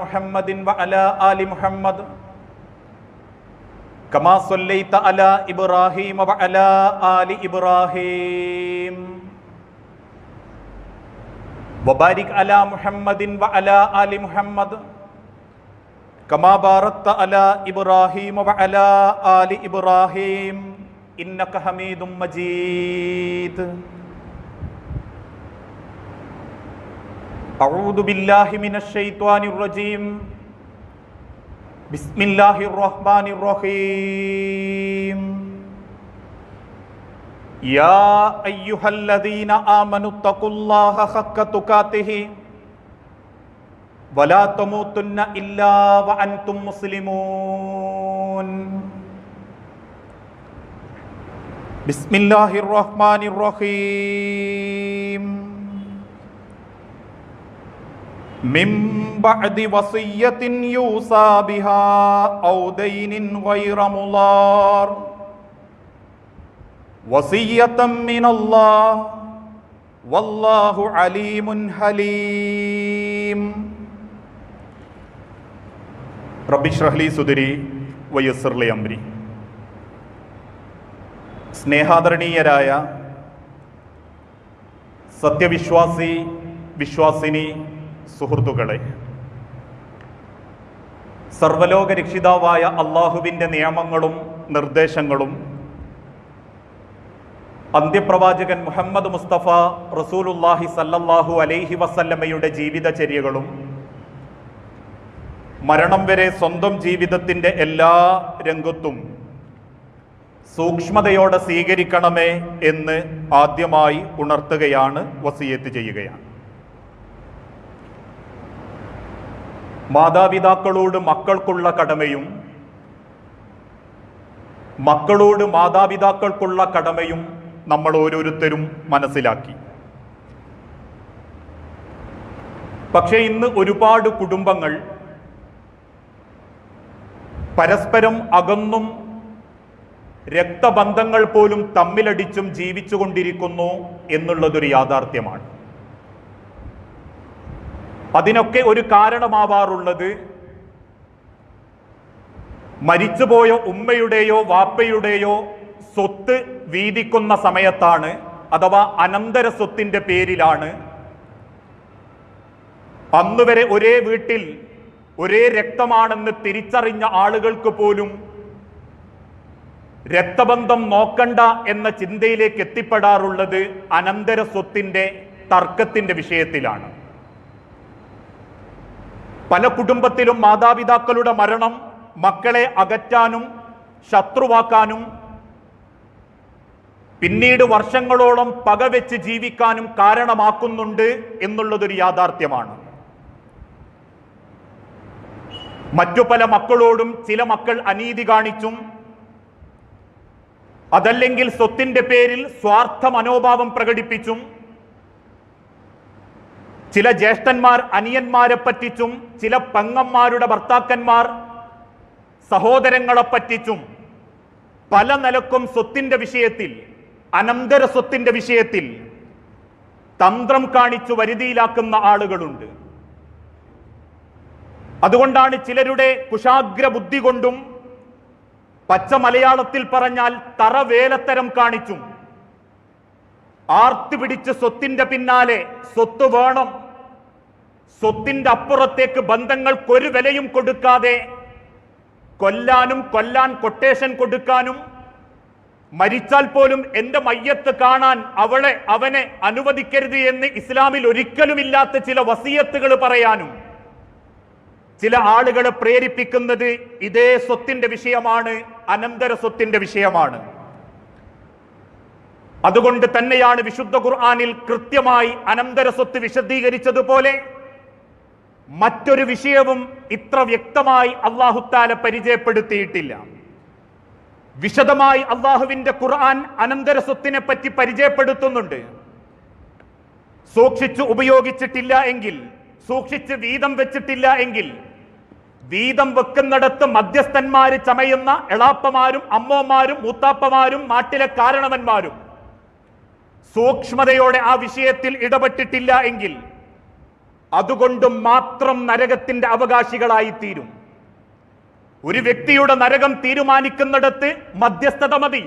മുഹമ്മദിൻ വഅലാ ആലി മുഹമ്മദ് കമാ സ്വല്ലൈത അലാ ഇബ്രാഹീമ വഅലാ ആലി ഇബ്രാഹീം വബാരിക് അലാ മുഹമ്മദിൻ വഅലാ ആലി മുഹമ്മദ് കമാ ബാറക്ത അലാ ഇബ്രാഹീമ വഅലാ ആലി ഇബ്രാഹീം ഇന്നക ഹമീദും മജീദ്. അഊദു ബില്ലാഹി മിനശ് ശൈത്വാനിർ റജീം. ബിസ്മില്ലാഹിർ റഹ്മാനിർ റഹീം. യാ അയ്യുഹല്ലദീന ആമനുത്തഖുല്ലാഹ ഹഖ്ക തുഖാതിഹി വലാ തമൂതുന്ന ഇല്ലാ വഅൻതും മുസ്ലിമൂൻ. ബിസ്മില്ലാഹിർ റഹ്മാനിർ റഹീം. മിൻ ബഅദി വസിയ്യത്തിൻ യൂസാ ബിഹാ ഔ ദൈനിൻ ഗൈറ മുളാർ വസിയ്യത്തൻ മിനല്ലാഹ് വല്ലാഹു അലീമുൻ ഹലീം. റബ്ബി ഇശ്റഹ് ലി സുദ്രി വയസ്സിർ ലി അംരി. സ്നേഹാദരണീയരായ സത്യവിശ്വാസി വിശ്വാസിനി സുഹൃത്തുക്കളെ, സർവലോക രക്ഷിതാവായ അള്ളാഹുവിൻ്റെ നിയമങ്ങളും നിർദ്ദേശങ്ങളും അന്ത്യപ്രവാചകൻ മുഹമ്മദ് മുസ്തഫ റസൂലുള്ളാഹി സല്ലല്ലാഹു അലൈഹി വസല്ലമയുടെ ജീവിതചര്യകളും മരണം വരെ സ്വന്തം ജീവിതത്തിൻ്റെ എല്ലാ രംഗത്തും സൂക്ഷ്മതയോടെ സ്വീകരിക്കണമേ എന്ന് ആദ്യമായി ഉണർത്തുകയാണ്, വസിയത്ത് ചെയ്യുകയാണ്. മാതാപിതാക്കളോട് മക്കൾക്കുള്ള കടമയും മക്കളോട് മാതാപിതാക്കൾക്കുള്ള കടമയും നമ്മൾ ഓരോരുത്തരും മനസ്സിലാക്കി. പക്ഷേ ഇന്ന് ഒരുപാട് കുടുംബങ്ങൾ പരസ്പരം അകന്നും രക്തബന്ധങ്ങൾ പോലും തമ്മിലടിച്ചും ജീവിച്ചുകൊണ്ടിരിക്കുന്നു എന്നുള്ളതൊരു യാഥാർത്ഥ്യമാണ്. അതിനൊക്കെ ഒരു കാരണമാവാറുള്ളത് മരിച്ചുപോയ ഉമ്മയുടെയോ വാപ്പയുടെയോ സ്വത്ത് വീതിക്കുന്ന സമയത്താണ്, അഥവാ അനന്തര സ്വത്തിൻ്റെ പേരിലാണ്. അന്നുവരെ ഒരേ വീട്ടിൽ ഒരേ രക്തമാണെന്ന് തിരിച്ചറിഞ്ഞ ആളുകൾക്ക് പോലും രക്തബന്ധം നോക്കണ്ട എന്ന ചിന്തയിലേക്ക് എത്തിപ്പെടാറുള്ളത് അനന്തര സ്വത്തിൻ്റെ തർക്കത്തിൻ്റെ വിഷയത്തിലാണ്. പല കുടുംബത്തിലും മാതാപിതാക്കളുടെ മരണം മക്കളെ അകറ്റാനും ശത്രുവാക്കാനും പിന്നീട് വർഷങ്ങളോളം പകവെച്ച് ജീവിക്കാനും കാരണമാക്കുന്നുണ്ട് എന്നുള്ളതൊരു യാഥാർത്ഥ്യമാണ്. മറ്റു പല മക്കളോടും ചില മക്കൾ അനീതി കാണിച്ചും അതല്ലെങ്കിൽ സ്വത്തിൻ്റെ പേരിൽ സ്വാർത്ഥ മനോഭാവം പ്രകടിപ്പിച്ചും ചില ജ്യേഷ്ഠന്മാർ അനിയന്മാരെ പറ്റിച്ചും ചില പെങ്ങന്മാരുടെ ഭർത്താക്കന്മാർ സഹോദരങ്ങളെ പറ്റിച്ചും പല നിലക്കും സ്വത്തിൻ്റെ വിഷയത്തിൽ, അനന്തര സ്വത്തിൻ്റെ വിഷയത്തിൽ തന്ത്രം കാണിച്ചു വരുതിയിലാക്കുന്ന ആളുകളുണ്ട്. അതുകൊണ്ടാണ് ചിലരുടെ കുശാഗ്ര ബുദ്ധി കൊണ്ടും പച്ച മലയാളത്തിൽ പറഞ്ഞാൽ തറവേലത്തരം കാണിച്ചും ആർത്തി പിടിച്ച് സ്വത്തിൻ്റെ പിന്നാലെ സ്വത്ത് വേണം, സ്വത്തിൻ്റെ അപ്പുറത്തേക്ക് ബന്ധങ്ങൾക്കൊരു വിലയും കൊടുക്കാതെ കൊല്ലാനും കൊല്ലാൻ കൊട്ടേഷൻ കൊടുക്കാനും മരിച്ചാൽ പോലും എൻ്റെ മയ്യത്ത് കാണാൻ അവനെ അനുവദിക്കരുത് എന്ന് ഇസ്ലാമിൽ ഒരിക്കലുമില്ലാത്ത ചില വസിയത്തുകൾ പറയാനും ചില ആളുകളെ പ്രേരിപ്പിക്കുന്നത് ഇതേ സ്വത്തിൻ്റെ വിഷയമാണ്, അനന്തര സ്വത്തിൻ്റെ വിഷയമാണ്. അതുകൊണ്ട് തന്നെയാണ് വിശുദ്ധ ഖുർആനിൽ കൃത്യമായി അനന്തര സ്വത്ത് വിശദീകരിച്ചതുപോലെ മറ്റൊരു വിഷയവും ഇത്ര വ്യക്തമായി അല്ലാഹു തആല പരിചയപ്പെടുത്തിയിട്ടില്ല. വിശദമായി അല്ലാഹുവിന്റെ ഖുർആൻ അനന്തര സ്വത്തിനെ പറ്റി പരിചയപ്പെടുത്തുന്നുണ്ട്. സൂക്ഷിച്ചു ഉപയോഗിച്ചിട്ടില്ല എങ്കിൽ, സൂക്ഷിച്ച് വീതം വെച്ചിട്ടില്ല എങ്കിൽ, വീതം വെക്കുന്നിടത്ത് മധ്യസ്ഥന്മാര് ചമയുന്ന എളാപ്പമാരും അമ്മോമാരും മൂത്താപ്പമാരും നാട്ടിലെ കാരണവന്മാരും സൂക്ഷ്മതയോടെ ആ വിഷയത്തിൽ ഇടപെട്ടിട്ടില്ല എങ്കിൽ അതുകൊണ്ട് മാത്രം നരകത്തിന്റെ അവകാശികളായിത്തീരും. ഒരു വ്യക്തിയുടെ നരകം തീരുമാനിക്കുന്നിടത്ത് മധ്യസ്ഥത മതി.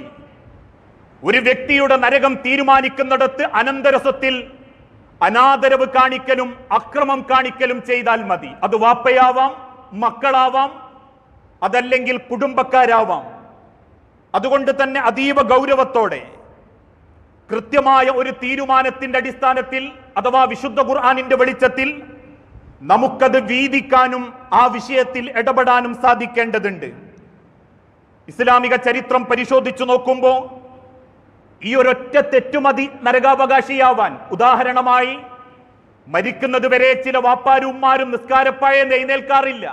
ഒരു വ്യക്തിയുടെ നരകം തീരുമാനിക്കുന്നിടത്ത് അനന്തരസ്വത്തിൽ അനാദരവ് കാണിക്കലും അക്രമം കാണിക്കലും ചെയ്താൽ മതി. അത് വാപ്പയാവാം, മക്കളാവാം, അതല്ലെങ്കിൽ കുടുംബക്കാരാവാം. അതുകൊണ്ട് തന്നെ അതീവ ഗൗരവത്തോടെ കൃത്യമായ ഒരു തീരുമാനത്തിന്റെ അടിസ്ഥാനത്തിൽ അഥവാ വിശുദ്ധ ഖുർആനിന്റെ വെളിച്ചത്തിൽ നമുക്കത് വീതിക്കാനും ആ വിഷയത്തിൽ ഇടപെടാനും സാധിക്കേണ്ടതുണ്ട്. ഇസ്ലാമിക ചരിത്രം പരിശോധിച്ചു നോക്കുമ്പോൾ ഈ ഒരൊറ്റ തെറ്റുമതി നരകാവകാശിയാവാൻ. ഉദാഹരണമായി, മരിക്കുന്നത് വരെ ചില വാപ്പാരും ഉമ്മാരും നിസ്കാരപ്പായ എഴുന്നേൽക്കാറില്ല,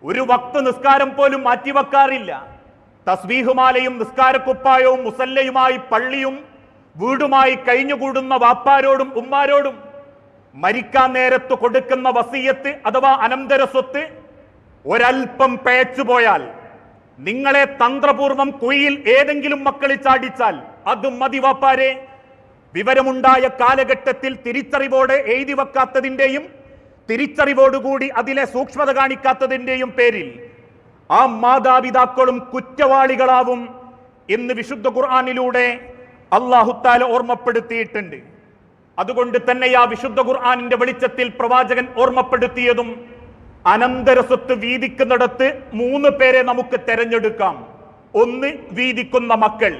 ഒരു വക്ത് നിസ്കാരം പോലും മാറ്റിവെക്കാറില്ല. തസ്ബീഹുമാലയും നിസ്കാരക്കുപ്പായവും മുസല്ലയുമായി പള്ളിയും വീടുമായി കഴിഞ്ഞുകൂടുന്ന വാപ്പാരോടും ഉമ്മാരോടും മരിക്കാൻ നേരത്ത് കൊടുക്കുന്ന വസിയത്ത് അഥവാ അനന്തര സ്വത്ത് ഒരൽപ്പം പേച്ചുപോയാൽ, നിങ്ങളെ തന്ത്രപൂർവം കുഴിയിൽ ഏതെങ്കിലും മക്കളിൽ ചാടിച്ചാൽ അത് മതി വാപ്പാരെ. വിവരമുണ്ടായ കാലഘട്ടത്തിൽ തിരിച്ചറിവോടെ എഴുതി വെക്കാത്തതിൻ്റെയും തിരിച്ചറിവോടുകൂടി അതിലെ സൂക്ഷ്മത കാണിക്കാത്തതിൻ്റെയും പേരിൽ ആ മാതാപിതാക്കളും കുറ്റവാളികളാവും എന്ന് വിശുദ്ധ ഖുർആനിലൂടെ അല്ലാഹു തആല ഓർമ്മപ്പെടുത്തിയിട്ടുണ്ട്. അതുകൊണ്ട് തന്നെ ആ വിശുദ്ധ ഖുർആനിന്റെ വെളിച്ചത്തിൽ പ്രവാചകൻ ഓർമ്മപ്പെടുത്തിയതും അനന്തര സ്വത്ത് വീതിക്കുന്നിടത്ത് 3 പേരെ നമുക്ക് തെരഞ്ഞെടുക്കാം. 1, വീതിക്കുന്ന മക്കൾ.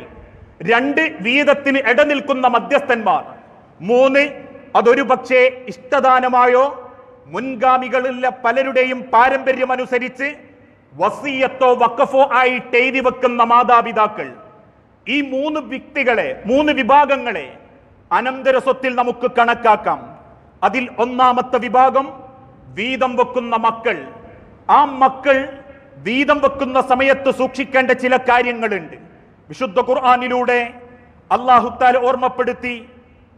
2, വീതത്തിന് ഇടനിൽക്കുന്ന മധ്യസ്ഥന്മാർ. 3, അതൊരു പക്ഷേ ഇഷ്ടദാനമായോ മുൻഗാമികളിലെ പലരുടെയും പാരമ്പര്യമനുസരിച്ച് വസിയത്തോ വഖഫോ ആയിട്ട് എഴുതി വെക്കുന്ന മാതാപിതാക്കൾ. ഈ 3 വ്യക്തികളെ, 3 വിഭാഗങ്ങളെ അനന്തര സ്വത്തിൽ നമുക്ക് കണക്കാക്കാം. അതിൽ ഒന്നാമത്തെ വിഭാഗം വീതം വെക്കുന്ന മക്കൾ. ആ മക്കൾ വീതം വെക്കുന്ന സമയത്ത് സൂക്ഷിക്കേണ്ട ചില കാര്യങ്ങളുണ്ട്. വിശുദ്ധ ഖുർആനിലൂടെ അല്ലാഹു തആല ഓർമ്മപ്പെടുത്തി,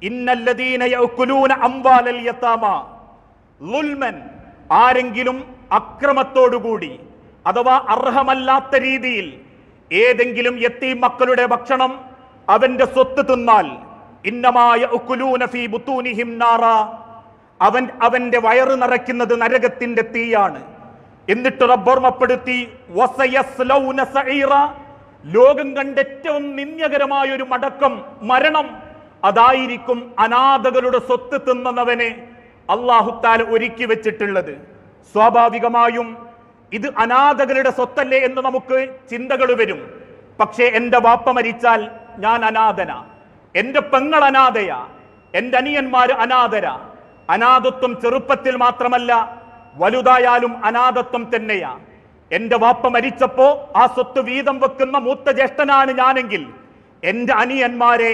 ഇന്നല്ലദീന യഅകുലൂന അംവാലൽ യതാമ ളുൽമൻ. ആരെങ്കിലും അക്രമത്തോടുകൂടി അഥവാ അർഹമല്ലാത്ത രീതിയിൽ ഏതെങ്കിലും യതീം മക്കളുടെ ഭക്ഷണം, അവന്റെ സ്വത്ത് തിന്നാൽ, ഇന്നമാ യഅകുലൂന ഫീ ബുതൂനിഹിം നാറ, അവന്റെ വയറ് നിറയ്ക്കുന്നത് നരകത്തിന്റെ തീയാണ്. എന്നിട്ട് റബ്ബ് ഓർമ്മപ്പെടുത്തി, വസയസ്ലൗന സഈറ, ലോകം കണ്ട ഏറ്റവും നിന്ദ്യകരമായ ഒരു മടക്കം, മരണം, അതായിരിക്കും അനാഥകളുടെ സ്വത്ത് തിന്നവന് അല്ലാഹു തആല ഒരുക്കി വെച്ചിട്ടുള്ളത്. സ്വാഭാവികമായും ഇത് അനാഥകളുടെ സ്വത്തല്ലേ എന്ന് നമുക്ക് ചിന്തകൾ വരും. പക്ഷേ എൻ്റെ വാപ്പ മരിച്ചാൽ ഞാൻ അനാഥനാ, എൻ്റെ പെങ്ങൾ അനാഥയാ, എൻ്റെ അനിയന്മാര് അനാഥരാ. അനാഥത്വം ചെറുപ്പത്തിൽ മാത്രമല്ല, വലുതായാലും അനാഥത്വം തന്നെയാ. എൻ്റെ വാപ്പ മരിച്ചപ്പോ ആ സ്വത്ത് വീതം വെക്കുന്ന മൂത്ത ജ്യേഷ്ഠനാണ് ഞാനെങ്കിൽ എൻ്റെ അനിയന്മാരെ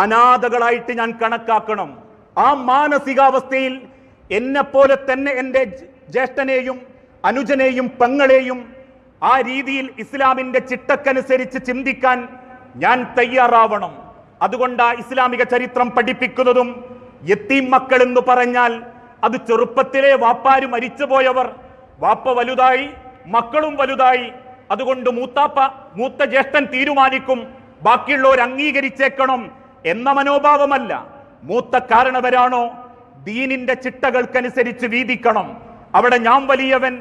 അനാഥകളായിട്ട് ഞാൻ കണക്കാക്കണം. ആ മാനസികാവസ്ഥയിൽ എന്നെ പോലെ തന്നെ എൻ്റെ ജ്യേഷ്ഠനെയും അനുജനെയും പെങ്ങളെയും ആ രീതിയിൽ ഇസ്ലാമിന്റെ ചിട്ടക്കനുസരിച്ച് ചിന്തിക്കാൻ ഞാൻ തയ്യാറാവണം. അതുകൊണ്ടാ ഇസ്ലാമിക ചരിത്രം പഠിപ്പിക്കുന്നതും യതീം മക്കൾ എന്ന് പറഞ്ഞാൽ അത് ചെറുപ്പത്തിലെ വാപ്പാര് മരിച്ചുപോയവർ, വാപ്പ വലുതായി മക്കളും വലുതായി, അതുകൊണ്ട് മൂത്ത ജ്യേഷ്ഠൻ തീരുമാനിക്കും, ബാക്കിയുള്ളവർ അംഗീകരിച്ചേക്കണം എന്ന മനോഭാവമല്ല. മൂത്ത കാരണവരാണോ ദീനിന്റെ ചിട്ടകൾക്കനുസരിച്ച് വീതിക്കണം. അവിടെ ഞാൻ വലിയവൻ,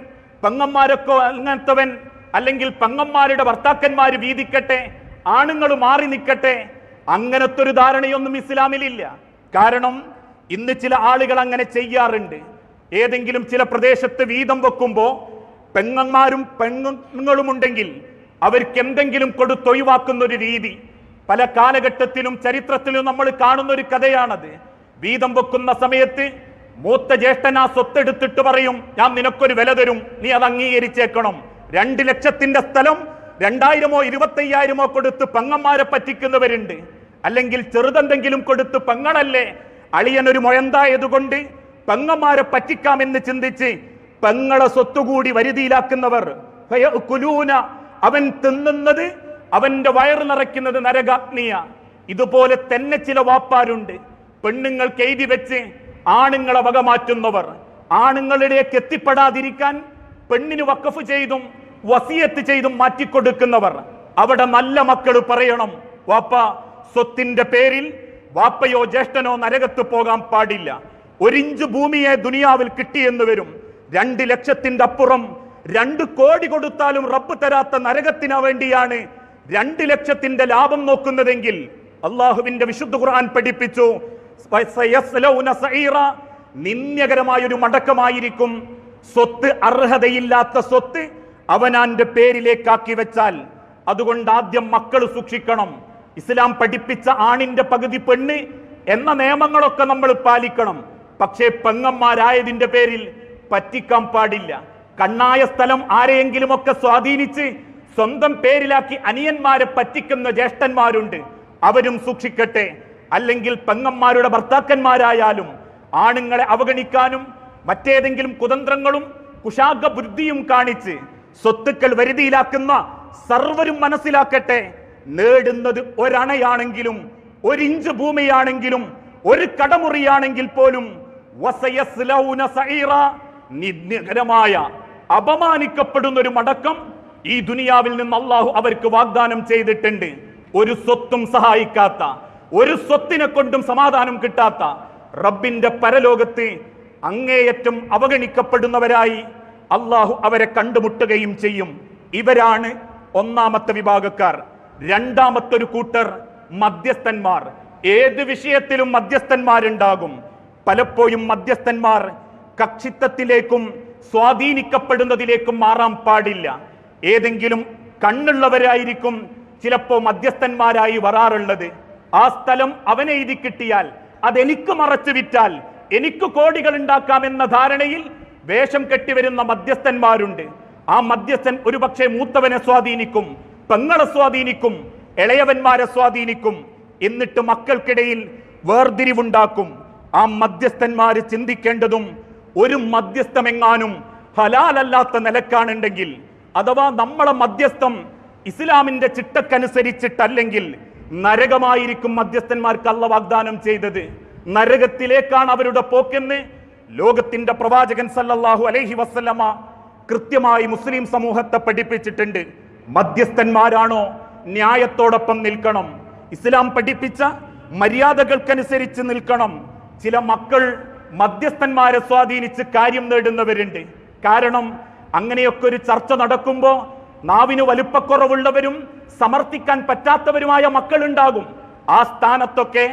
പെങ്ങന്മാരൊക്കെ അങ്ങനത്തവൻ, അല്ലെങ്കിൽ പെങ്ങന്മാരുടെ ഭർത്താക്കന്മാര് വീതിക്കട്ടെ, ആണുങ്ങൾ മാറി നിൽക്കട്ടെ, അങ്ങനത്തെ ഒരു ധാരണയൊന്നും ഇസ്ലാമിലില്ല. കാരണം ഇന്ന് ചില ആളുകൾ അങ്ങനെ ചെയ്യാറുണ്ട്. ഏതെങ്കിലും ചില പ്രദേശത്ത് വീതം വെക്കുമ്പോൾ പെങ്ങന്മാരും പെണ്ണുങ്ങളും ഉണ്ടെങ്കിൽ അവർക്ക് എന്തെങ്കിലും കൊടുത്തൊഴിവാക്കുന്ന ഒരു രീതി പല കാലഘട്ടത്തിലും ചരിത്രത്തിലും നമ്മൾ കാണുന്ന ഒരു കഥയാണത്. വീതം വെക്കുന്ന സമയത്ത് മൂത്ത ജ്യേഷ്ഠൻ ആ സ്വത്തെടുത്തിട്ട് പറയും, ഞാൻ നിനക്കൊരു വില തരും, നീ അത് അംഗീകരിച്ചേക്കണം. 2 ലക്ഷത്തിന്റെ സ്ഥലം 2000-ഓ 25,000-ഓ കൊടുത്ത് പെങ്ങന്മാരെ പറ്റിക്കുന്നവരുണ്ട്. അല്ലെങ്കിൽ ചെറുതെന്തെങ്കിലും കൊടുത്ത് പെങ്ങളല്ലേ, അളിയനൊരു മൊയന്തായതുകൊണ്ട് പെങ്ങന്മാരെ പറ്റിക്കാമെന്ന് ചിന്തിച്ച് പെങ്ങളെ സ്വത്തുകൂടി വരുതിയിലാക്കുന്നവർ. അവൻ തിന്നുന്നത്, അവന്റെ വയറ് നിറയ്ക്കുന്നത് നരകാഗ്നിയ. ഇതുപോലെ തന്നെ ചില വാപ്പാരുണ്ട്, പെണ്ണുങ്ങൾക്ക് എഴുതി വെച്ച് ആണുങ്ങളെ വക മാറ്റുന്നവർ. ആണുങ്ങളിലേക്ക് എത്തിപ്പെടാതിരിക്കാൻ പെണ്ണിന് വഖഫ് ചെയ്തും വസിയത്ത് ചെയ്തും മാറ്റിക്കൊടുക്കുന്നവർ. അവിടെ നല്ല മക്കൾ പറയണം, വാപ്പ സ്വത്തിന്റെ പേരിൽ വാപ്പയോ ജ്യേഷ്ഠനോ നരകത്ത് പോകാൻ പാടില്ല. ഒരിഞ്ച് ഭൂമിയെ ദുനിയാവിൽ കിട്ടിയെന്ന് വരും. 2 ലക്ഷത്തിന്റെ അപ്പുറം 2 കോടി കൊടുത്താലും റബ്ബ് തരാത്ത നരകത്തിന് വേണ്ടിയാണ് 2 ലക്ഷത്തിന്റെ ലാഭം നോക്കുന്നതെങ്കിൽ അള്ളാഹുവിന്റെ വിശുദ്ധ ഖുർആൻ പഠിപ്പിച്ചു, നിന്ദ്യകരമായൊരു മടക്കമായിരിക്കും. സ്വത്ത്, അർഹതയില്ലാത്ത സ്വത്ത് അവനാന്റെ പേരിലേക്കാക്കി വെച്ചാൽ. അതുകൊണ്ട് ആദ്യം മക്കൾ സൂക്ഷിക്കണം. ഇസ്ലാം പഠിപ്പിച്ച ആണിന്റെ പകുതി പെണ്ണ് എന്ന നിയമങ്ങളൊക്കെ നമ്മൾ പാലിക്കണം. പക്ഷേ പെങ്ങന്മാരായതിന്റെ പേരിൽ പറ്റിക്കാൻ പാടില്ല. കണ്ണായ സ്ഥലം ആരെയെങ്കിലുമൊക്കെ സ്വാധീനിച്ച് സ്വന്തം പേരിലാക്കി അനിയന്മാരെ പറ്റിക്കുന്ന ജ്യേഷ്ഠന്മാരുണ്ട്, അവരും സൂക്ഷിക്കട്ടെ. അല്ലെങ്കിൽ പെങ്ങന്മാരുടെ ഭർത്താക്കന്മാരായാലും ആണുങ്ങളെ അവഗണിക്കാനും മറ്റേതെങ്കിലും കുതന്ത്രങ്ങളും കുശാഗ്ര ബുദ്ധിയും കാണിച്ച് സ്വത്തുക്കൾ വരുതിയിലാക്കുന്ന സർവരും മനസ്സിലാക്കട്ടെ, നേടുന്നത് ഒരണയാണെങ്കിലും 1 ഇഞ്ച് ഭൂമിയാണെങ്കിലും 1 കടമുറിയാണെങ്കിൽ പോലും നിന്ദ്യകരമായ അപമാനിക്കപ്പെടുന്ന ഒരു മടക്കം ഈ ദുനിയാവിൽ നിന്ന് അള്ളാഹു അവർക്ക് വാഗ്ദാനം ചെയ്തിട്ടുണ്ട്. ഒരു സ്വത്തും സഹായിക്കാത്ത, ഒരു സ്വത്തിനെ കൊണ്ടും സമാധാനം കിട്ടാത്ത റബ്ബിന്റെ പരലോകത്ത് അങ്ങേയറ്റം അവഗണിക്കപ്പെടുന്നവരായി അള്ളാഹു അവരെ കണ്ടുമുട്ടുകയും ചെയ്യും. ഇവരാണ് ഒന്നാമത്തെ വിഭാഗക്കാർ. രണ്ടാമത്തെ ഒരു കൂട്ടർ മധ്യസ്ഥന്മാർ. ഏത് വിഷയത്തിലും മധ്യസ്ഥന്മാരുണ്ടാകും. പലപ്പോഴും മധ്യസ്ഥന്മാർ കക്ഷിത്വത്തിലേക്കും സ്വാധീനിക്കപ്പെടുന്നതിലേക്കും മാറാൻ പാടില്ല. ഏതെങ്കിലും കണ്ണുള്ളവരായിരിക്കും ചിലപ്പോ മധ്യസ്ഥന്മാരായി വരാറുള്ളത്. ആ സ്ഥലം അവനെ എഴുതി കിട്ടിയാൽ അതെനിക്ക് മറച്ചു വിറ്റാൽ എനിക്ക് കോടികൾ ഉണ്ടാക്കാമെന്ന ധാരണയിൽ വേഷം കെട്ടിവരുന്ന മധ്യസ്ഥന്മാരുണ്ട്. ആ മധ്യസ്ഥൻ ഒരുപക്ഷെ മൂത്തവനെ സ്വാധീനിക്കും, പെങ്ങളെ സ്വാധീനിക്കും, ഇളയവന്മാരെ സ്വാധീനിക്കും. എന്നിട്ട് മക്കൾക്കിടയിൽ വേർതിരിവുണ്ടാക്കും. ആ മധ്യസ്ഥന്മാര് ചിന്തിക്കേണ്ടതും, ഒരു മധ്യസ്ഥമെങ്ങാനും ഹലാലല്ലാത്ത നിലക്കാണുണ്ടെങ്കിൽ, അഥവാ നമ്മളെ മധ്യസ്ഥം ഇസ്ലാമിന്റെ ചിട്ടക്കനുസരിച്ചിട്ടല്ലെങ്കിൽ നരകമായിരിക്കും മധ്യസ്ഥന്മാർക്ക് അല്ലാഹു വാഗ്ദാനം ചെയ്തത്. നരകത്തിലേക്കാണ് അവരുടെ പോക്കെന്ന് ലോകത്തിന്റെ പ്രവാചകൻ സല്ലല്ലാഹു അലൈഹി വസല്ലമ കൃത്യമായി മുസ്ലിം സമൂഹത്തെ പഠിപ്പിച്ചിട്ടുണ്ട്. മധ്യസ്ഥന്മാരാണോ ന്യായത്തോടൊപ്പം നിൽക്കണം, ഇസ്ലാം പഠിപ്പിച്ച മര്യാദകൾക്കനുസരിച്ച് നിൽക്കണം. ചില മക്കൾ മധ്യസ്ഥന്മാരെ സ്വാധീനിച്ച് കാര്യം നേടുന്നവരുണ്ട്. കാരണം അങ്ങനെയൊക്കെ ഒരു ചർച്ച നടക്കുമ്പോൾ നാവിന് വലുപ്പക്കുറവുള്ളവരും സമർത്ഥിക്കാൻ പറ്റാത്തവരുമായ മക്കളുണ്ടാകും. ആ സ്ഥാനത്തൊക്കെ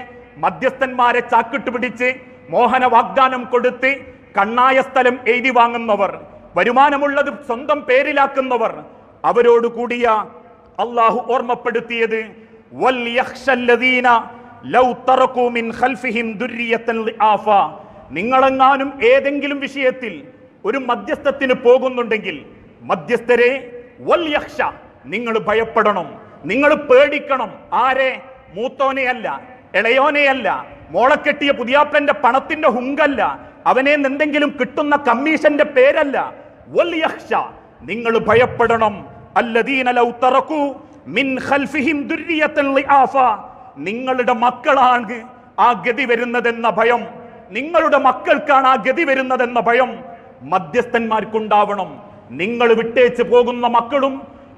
മധ്യസ്ഥന്മാരെ ചാക്കിട്ട് പിടിച്ച് മോഹന വാഗ്ദാനം കൊടുത്ത് കണ്ണായ സ്ഥലം എഴുതി വാങ്ങുന്നവർ, വരുമാനമുള്ളത് സ്വന്തം പേരിലാക്കുന്നവർ, അവരോട് കൂടിയ അള്ളാഹു ഓർമ്മപ്പെടുത്തിയത് നിങ്ങളെങ്ങാനും ഏതെങ്കിലും വിഷയത്തിൽ ഒരു മധ്യസ്ഥത്തിന് പോകുന്നുണ്ടെങ്കിൽ മധ്യസ്ഥരെ വൽയഖ്ശ, നിങ്ങൾ ഭയപ്പെടണം, നിങ്ങൾ പേടിക്കണം. ആരെ? മൂത്തോനെയല്ല, ഇളയോനെയല്ല, മോളെ കെട്ടിയ പുതിയാപ്പന്റെ പണത്തിന്റെ ഹുങ്കല്ല, അവനെ എന്തെങ്കിലും കിട്ടുന്ന കമ്മീഷന്റെ പേരല്ല. വൽയഖ്ശ, നിങ്ങൾ ഭയപ്പെടണം. അല്ലദീന ലൗ തറകൂ മിൻ ഖൽഫിഹിം ദുർരിയതൻ ളിആഫ, നിങ്ങളുടെ മക്കളാണ് ആ ഗതി വരുന്നതെന്ന ഭയം, നിങ്ങളുടെ മക്കൾക്കാണ് ആ ഗതി വരുന്നതെന്ന ഭയം മധ്യസ്ഥന്മാർക്കുണ്ടാവണം. നിങ്ങൾ വിട്ടേച്ച് പോകുന്ന മക്കളും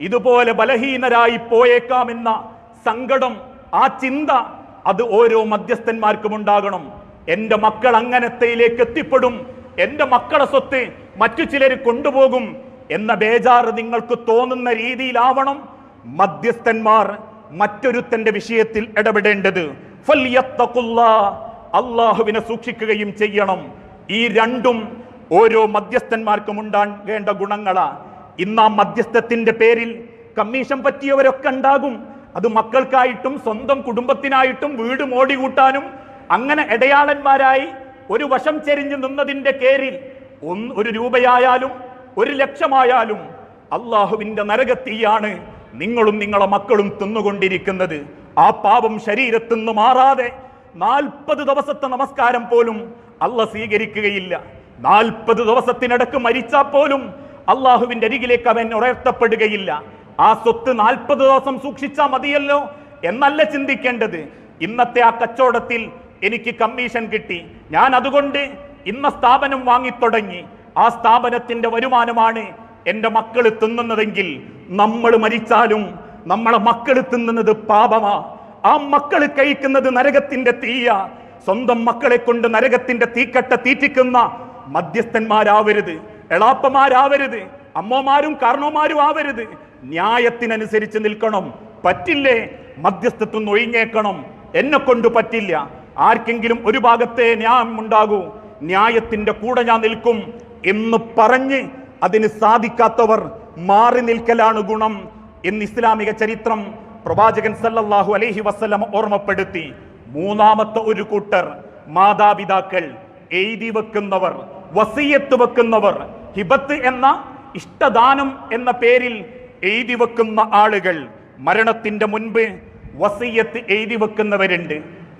ഇതുപോലെ ബലഹീനരായി പോയേക്കാമെന്ന സങ്കടം, ആ ചിന്ത, അത് ഓരോ മധ്യസ്ഥന്മാർക്കും ഉണ്ടാകണം. എന്റെ മക്കൾ അങ്ങനത്തെയിലേക്ക് എത്തിപ്പെടും, എന്റെ മക്കളെ സ്വത്ത് മറ്റു ചിലർ കൊണ്ടുപോകും എന്ന ബേജാറ് നിങ്ങൾക്ക് തോന്നുന്ന രീതിയിലാവണം മധ്യസ്ഥന്മാർ മറ്റൊരുത്തന്റെ വിഷയത്തിൽ ഇടപെടേണ്ടത്. അള്ളാഹുവിനെ സൂക്ഷിക്കുകയും ചെയ്യണം. ഈ രണ്ടും ഓരോ മധ്യസ്ഥന്മാർക്കും ഉണ്ടാകേണ്ട ഗുണങ്ങളാ. ഇന്ന് ആ മധ്യസ്ഥത്തിന്റെ പേരിൽ കമ്മീഷൻ പറ്റിയവരൊക്കെ ഉണ്ടാകും. അത് മക്കൾക്കായിട്ടും സ്വന്തം കുടുംബത്തിനായിട്ടും വീട് മോടി കൂട്ടാനും അങ്ങനെ ഇടയാളന്മാരായി ഒരു വശം ചെരിഞ്ഞു നിന്നതിന്റെ പേരിൽ 1 രൂപയായാലും 1 ലക്ഷമായാലും അള്ളാഹുവിന്റെ നരകത്തീയാണ് നിങ്ങളും നിങ്ങളെ മക്കളും തിന്നുകൊണ്ടിരിക്കുന്നത്. ആ പാപം ശരീരത്തിൽ നിന്ന് മാറാതെ 40 ദിവസത്തെ നമസ്കാരം പോലും അള്ളാഹ് സ്വീകരിക്കുകയില്ല. 40 ദിവസത്തിനിടക്ക് മരിച്ചാൽ പോലും അള്ളാഹുവിന്റെ അരികിലേക്ക് അവൻ ഉയർത്തപ്പെടുകയില്ല. ആ സ്വത്ത് 40 ദിവസം സൂക്ഷിച്ചാൽ മതിയല്ലോ എന്നല്ല ചിന്തിക്കേണ്ടത്. ഇന്നത്തെ ആ കച്ചവടത്തിൽ എനിക്ക് കമ്മീഷൻ കിട്ടി, ഞാൻ അതുകൊണ്ട് ഇന്ന സ്ഥാപനം വാങ്ങിത്തുടങ്ങി, ആ സ്ഥാപനത്തിന്റെ വരുമാനമാണ് എൻ്റെ മക്കൾ തിന്നുന്നതെങ്കിൽ നമ്മൾ മരിച്ചാലും നമ്മളെ മക്കൾ തിന്നുന്നത് പാപമാ. ആ മക്കൾ കഴിക്കുന്നത് നരകത്തിന്റെ തീയ. സ്വന്തം മക്കളെ കൊണ്ട് നരകത്തിന്റെ തീക്കട്ട തീറ്റിക്കുന്ന മധ്യസ്ഥന്മാരാവരുത്, എളാപ്പമാരാവരുത്, അമ്മമാരും കാരണവന്മാരും ആവരുത്. ന്യായത്തിനനുസരിച്ച് നിൽക്കണം. പറ്റില്ലേ, മധ്യസ്ഥത്വം ഒഴിഞ്ഞേക്കണം. എന്നെ കൊണ്ട് പറ്റില്ല, ആർക്കെങ്കിലും ഒരു ഭാഗത്തെ ന്യായം ഉണ്ടാകൂ, ന്യായത്തിന്റെ കൂടെ ഞാൻ നിൽക്കും എന്ന് പറഞ്ഞ് അതിന് സാധിക്കാത്തവർ മാറി നിൽക്കലാണ് ഗുണം എന്ന് ഇസ്ലാമിക ചരിത്രം പ്രവാചകൻ സല്ലല്ലാഹു അലൈഹി വസല്ലം ഓർമ്മപ്പെടുത്തി. മൂന്നാമത്തെ ഒരു കൂട്ടർ മാതാപിതാക്കൾ, എഴുതി വെക്കുന്നവർ, വസിയത്ത് വെക്കുന്നവർ. ഹിബത്ത് എന്ന ഇഷ്ടദാനം എന്ന പേരിൽ എഴുതി വെക്കുന്ന ആളുകൾ. മരണത്തിന്റെ മുൻപ് വസിയത്ത് എഴുതി വെക്കുന്നവരുണ്ട്.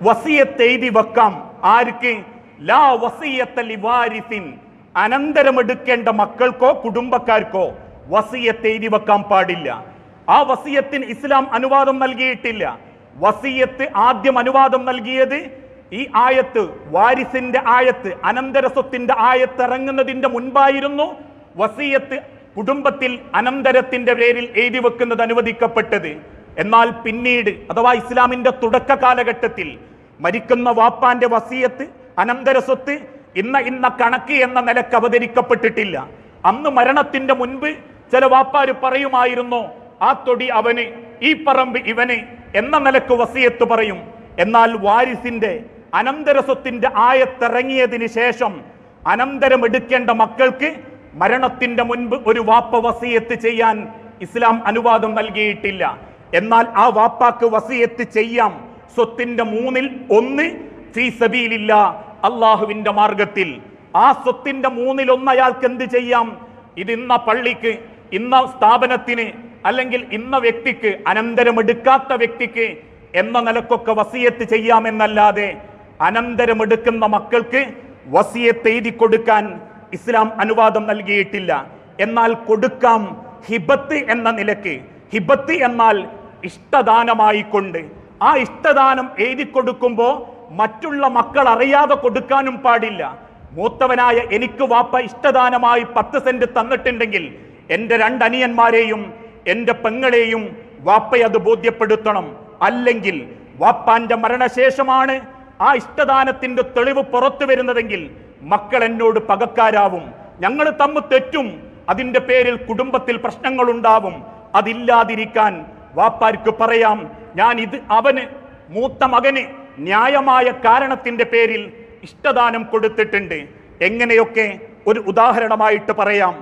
വസിയത്ത് എഴുതി വെക്കാം. ആർക്ക്? ലാ വസിയത്ത ലിവാരിസിൻ, അനന്തരമെടുക്കേണ്ട മക്കൾക്കോ കുടുംബക്കാർക്കോ വസിയത്ത് എഴുതി വെക്കാൻ പാടില്ല. ആ വസിയത്തിന് ഇസ്ലാം അനുവാദം നൽകിയിട്ടില്ല. വസിയത്ത് ആദ്യം അനുവാദം നൽകിയത് ഈ ആയത്ത്, വാരിസിന്റെ ആയത്ത്, അനന്തര സ്വത്തിന്റെ ആയത്ത് ഇറങ്ങുന്നതിന്റെ മുൻപായിരുന്നു വസിയത്ത് കുടുംബത്തിൽ അനന്തരത്തിന്റെ പേരിൽ എഴുതി വെക്കുന്നത് അനുവദിക്കപ്പെട്ടത്. എന്നാൽ പിന്നീട്, അഥവാ ഇസ്ലാമിന്റെ തുടക്ക കാലഘട്ടത്തിൽ മരിക്കുന്ന വാപ്പാന്റെ വസിയത്ത്, അനന്തര സ്വത്ത് ഇന്ന കണക്ക് എന്ന നിലക്ക് അവതരിക്കപ്പെട്ടിട്ടില്ല. അന്ന് മരണത്തിന്റെ മുൻപ് ചില വാപ്പാര് പറയുമായിരുന്നു, ആ തൊടി അവന്, ഈ പറമ്പ് ഇവന് എന്ന നിലക്ക് വസിയത്ത് പറയും. എന്നാൽ വാരിസിന്റെ അനന്തര സ്വത്തിന്റെ ആയത്തിറങ്ങിയതിന് ശേഷം അനന്തരം എടുക്കേണ്ട മക്കൾക്ക് മരണത്തിന്റെ മുൻപ് ഒരു വാപ്പ വസിയത്ത് ചെയ്യാൻ ഇസ്ലാം അനുവാദം നൽകിയിട്ടില്ല. എന്നാൽ ആ വാപ്പാക്ക് വസിയത്ത് ചെയ്യാം. സ്വത്തിന്റെ 1/3 ഫീ സബീലില്ലാ, അള്ളാഹുവിന്റെ മാർഗത്തിൽ. ആ സ്വത്തിന്റെ 1/3 അയാൾക്ക് എന്ത് ചെയ്യാം? ഇത് ഇന്ന പള്ളിക്ക്, ഇന്ന സ്ഥാപനത്തിന്, അല്ലെങ്കിൽ ഇന്ന വ്യക്തിക്ക്, അനന്തരമെടുക്കാത്ത വ്യക്തിക്ക് എന്ന നിലക്കൊക്കെ വസിയത്ത് ചെയ്യാമെന്നല്ലാതെ അനന്തരമെടുക്കുന്ന മക്കൾക്ക് വസിയത്ത് എഴുതി കൊടുക്കാൻ ഇസ്ലാം അനുവാദം നൽകിയിട്ടില്ല. എന്നാൽ കൊടുക്കാം ഹിബത്ത് എന്ന നിലക്ക്. ഹിബത്ത് എന്നാൽ ഇഷ്ടദാനമായിക്കൊണ്ട്. ആ ഇഷ്ടദാനം എഴുതി കൊടുക്കുമ്പോൾ മറ്റുള്ള മക്കൾ അറിയാതെ കൊടുക്കാനും പാടില്ല. മൂത്തവനായ എനിക്ക് വാപ്പ ഇഷ്ടദാനമായി 10 സെന്റ് തന്നിട്ടുണ്ടെങ്കിൽ എൻ്റെ 2 അനിയന്മാരെയും എൻ്റെ പെങ്ങളെയും വാപ്പയത് ബോധ്യപ്പെടുത്തണം. അല്ലെങ്കിൽ വാപ്പാന്റെ മരണശേഷമാണ് ആ ഇഷ്ടദാനത്തിന്റെ തെളിവ് പുറത്തു വരുന്നതെങ്കിൽ മക്കൾ എന്നോട് പകക്കാരാവും, ഞങ്ങൾ തമ്മിൽ തെറ്റും, അതിന്റെ പേരിൽ കുടുംബത്തിൽ പ്രശ്നങ്ങൾ ഉണ്ടാവും. അതില്ലാതിരിക്കാൻ വാപ്പാർക്ക് പറയാം, ഞാൻ ഇത് അവന്, മൂത്ത മകന് ന്യായമായ കാരണത്തിന്റെ പേരിൽ ഇഷ്ടദാനം കൊടുത്തിട്ടുണ്ട്. എങ്ങനെയൊക്കെ? ഒരു ഉദാഹരണമായിട്ട് പറയാം.